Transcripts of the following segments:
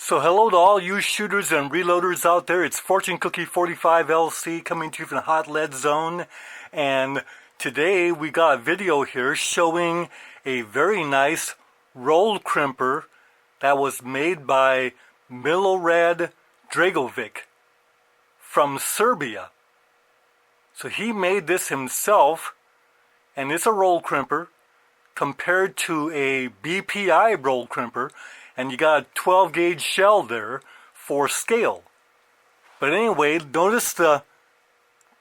So hello to all you shooters and reloaders out there. It's Fortune Cookie 45 LC coming to you from the Hot Lead Zone. And today we got a video here showing a very nice roll crimper that was made by Milorad Dragovic from Serbia. So he made this himself, and it's a roll crimper compared to a BPI roll crimper. And you got a 12 gauge shell there for scale. But anyway, notice the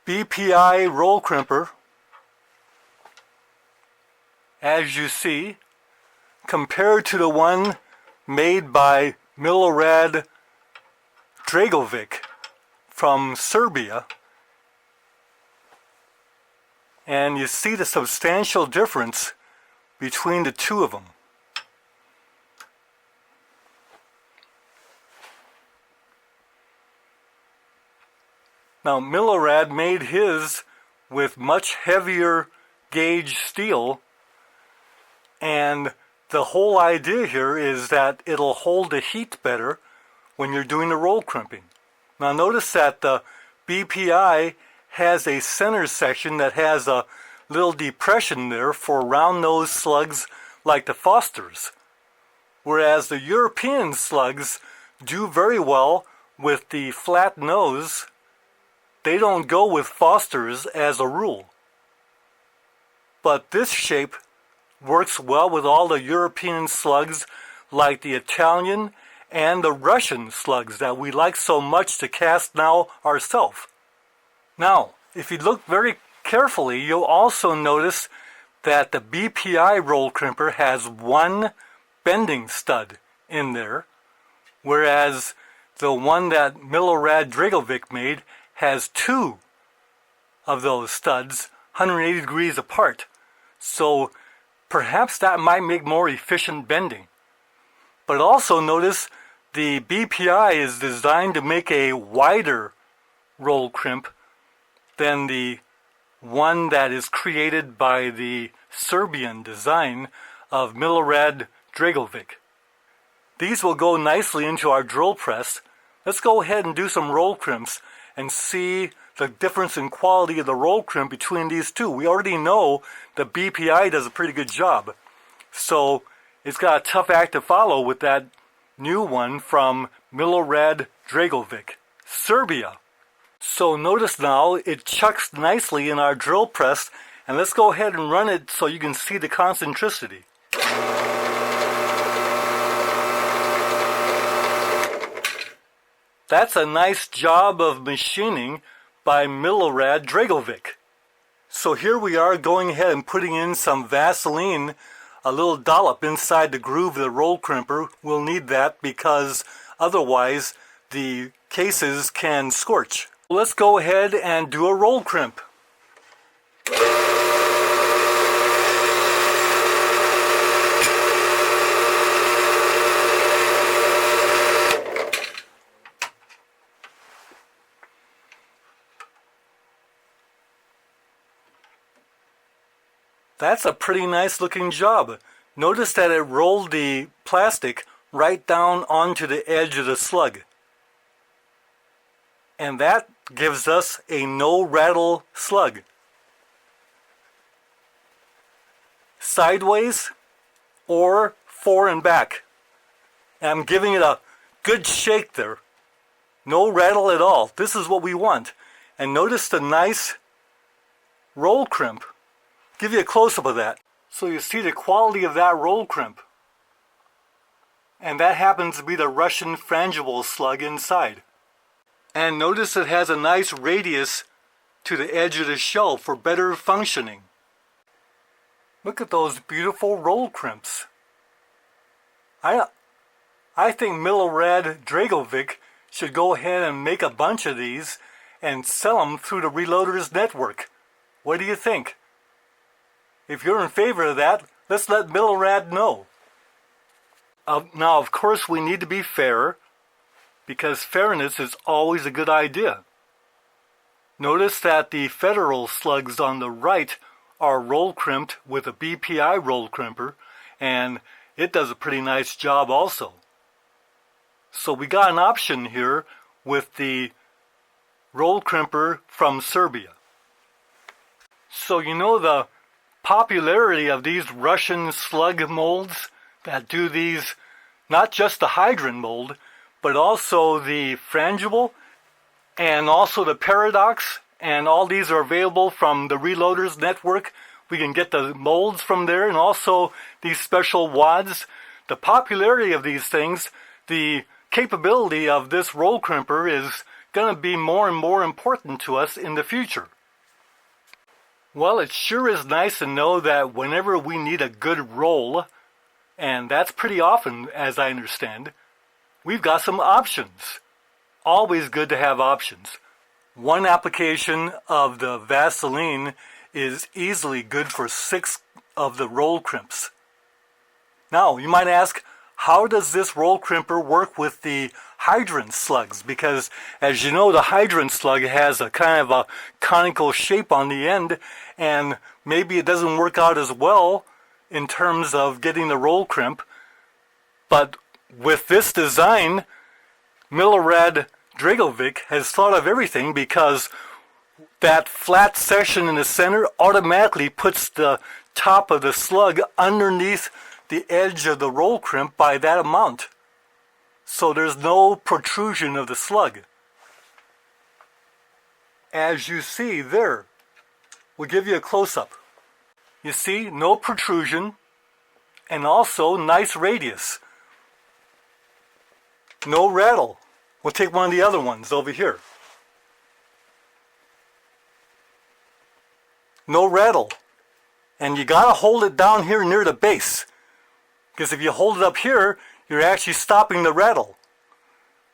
BPI roll crimper, as you see, compared to the one made by Milorad Dragovic from Serbia. And you see the substantial difference between the two of them. Now, Milorad made his with much heavier gauge steel, and the whole idea here is that it'll hold the heat better when you're doing the roll crimping. Now, notice that the BPI has a center section that has a little depression there for round-nosed slugs like the Fosters, whereas the European slugs do very well with the flat nose. They don't go with Fosters as a rule. But this shape works well with all the European slugs like the Italian and the Russian slugs that we like so much to cast now ourselves. Now, if you look very carefully, you'll also notice that the BPI roll crimper has one bending stud in there, whereas the one that Milorad Dragovic made has two of those studs 180 degrees apart. So perhaps that might make more efficient bending. But also notice the BPI is designed to make a wider roll crimp than the one that is created by the Serbian design of Milorad Dragovic. These will go nicely into our drill press. Let's go ahead and do some roll crimps and see the difference in quality of the roll crimp between these two. We already know the BPI does a pretty good job. So it's got a tough act to follow with that new one from Milorad Dragovic, Serbia. So notice now it chucks nicely in our drill press, and let's go ahead and run it so you can see the concentricity. That's a nice job of machining by Milorad Dragovic. So here we are going ahead and putting in some Vaseline, a little dollop inside the groove of the roll crimper. We'll need that because otherwise the cases can scorch. Let's go ahead and do a roll crimp. That's a pretty nice looking job. Notice that it rolled the plastic right down onto the edge of the slug. And that gives us a no rattle slug. Sideways or fore and back. And I'm giving it a good shake there. No rattle at all. This is what we want. And notice the nice roll crimp. Give you a close-up of that. So you see the quality of that roll crimp. And that happens to be the Russian frangible slug inside. And notice it has a nice radius to the edge of the shell for better functioning. Look at those beautiful roll crimps. I think Milorad Dragovic should go ahead and make a bunch of these and sell them through the Reloaders Network. What do you think? If you're in favor of that, let's let Milorad know. Now, of course, we need to be fair, because fairness is always a good idea. Notice that the federal slugs on the right are roll crimped with a BPI roll crimper, and it does a pretty nice job also. So we got an option here with the roll crimper from Serbia. So you know the popularity of these Russian slug molds that do these, not just the hydrant mold, but also the frangible and also the paradox, and all these are available from the Reloaders Network. We can get the molds from there, and also these special wads. The popularity of these things, the capability of this roll crimper is going to be more and more important to us in the future. Well, it sure is nice to know that whenever we need a good roll, and that's pretty often as I understand, we've got some options. Always good to have options. One application of the Vaseline is easily good for 6 of the roll crimps. Now, you might ask, how does this roll crimper work with the hydrant slugs? Because, as you know, the hydrant slug has a kind of a conical shape on the end, and maybe it doesn't work out as well in terms of getting the roll crimp. But with this design, Milorad Dragovic has thought of everything, because that flat section in the center automatically puts the top of the slug underneath the edge of the roll crimp by that amount. So there's no protrusion of the slug. As you see there, we'll give you a close-up. You see, no protrusion, and also nice radius. No rattle. We'll take one of the other ones over here. No rattle. And you gotta hold it down here near the base, because if you hold it up here, you're actually stopping the rattle.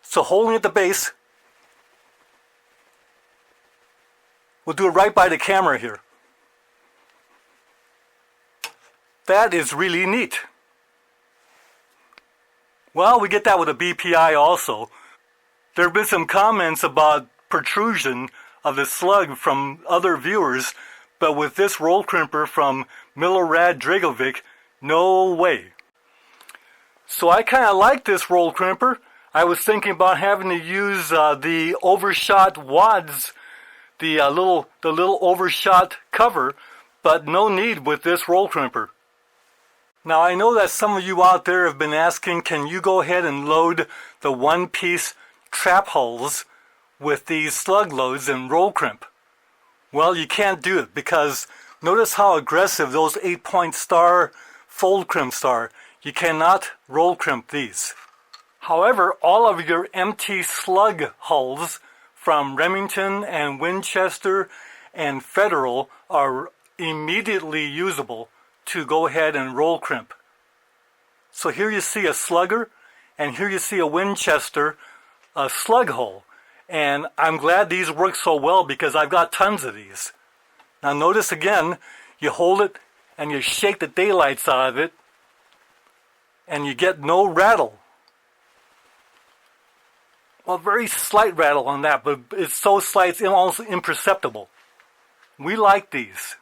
So holding at the base, we'll do it right by the camera here. That is really neat. Well, we get that with a BPI also. There have been some comments about protrusion of the slug from other viewers, but with this roll crimper from Milorad Dragovic, no way. So I kind of like this roll crimper. I was thinking about having to use the overshot wads, the little overshot cover, but no need with this roll crimper. Now I know that some of you out there have been asking, can you go ahead and load the one-piece trap hulls with these slug loads and roll crimp? Well, you can't do it, because notice how aggressive those 8-point star fold crimps are. You cannot roll crimp these. However, all of your empty slug hulls from Remington and Winchester and Federal are immediately usable to go ahead and roll crimp. So here you see a slugger, and here you see a Winchester slug hull. And I'm glad these work so well, because I've got tons of these. Now notice again, you hold it and you shake the daylights out of it, and you get no rattle. Well, very slight rattle on that, but it's so slight it's almost imperceptible. We like these.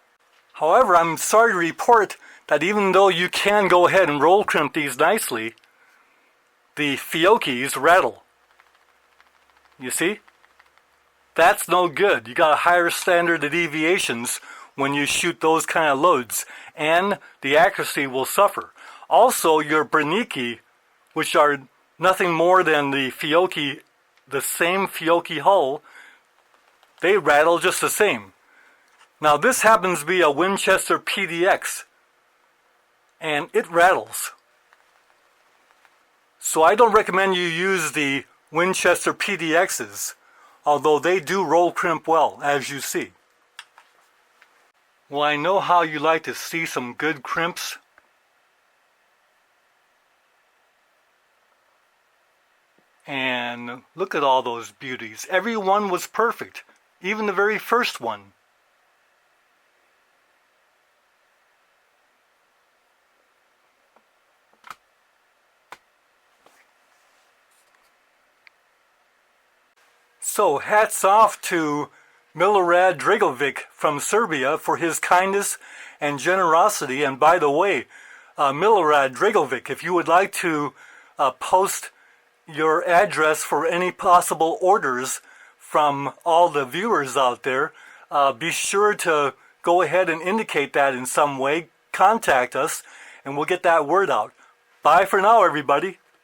However, I'm sorry to report that even though you can go ahead and roll crimp these nicely, the Fiocchis rattle. You see? That's no good. You got a higher standard of deviations when you shoot those kind of loads, and the accuracy will suffer. Also, your Bernicki, which are nothing more than the Fiocchi, the same Fiocchi hull, they rattle just the same. Now this happens to be a Winchester PDX, and it rattles. So I don't recommend you use the Winchester PDXs, although they do roll crimp well, as you see. Well, I know how you like to see some good crimps. And look at all those beauties. Every one was perfect, even the very first one. So hats off to Milorad Dragovic from Serbia for his kindness and generosity. And by the way, Milorad Dragovic, if you would like to post your address for any possible orders from all the viewers out there. Be sure to go ahead and indicate that in some way. Contact us and we'll get that word out. Bye for now, everybody.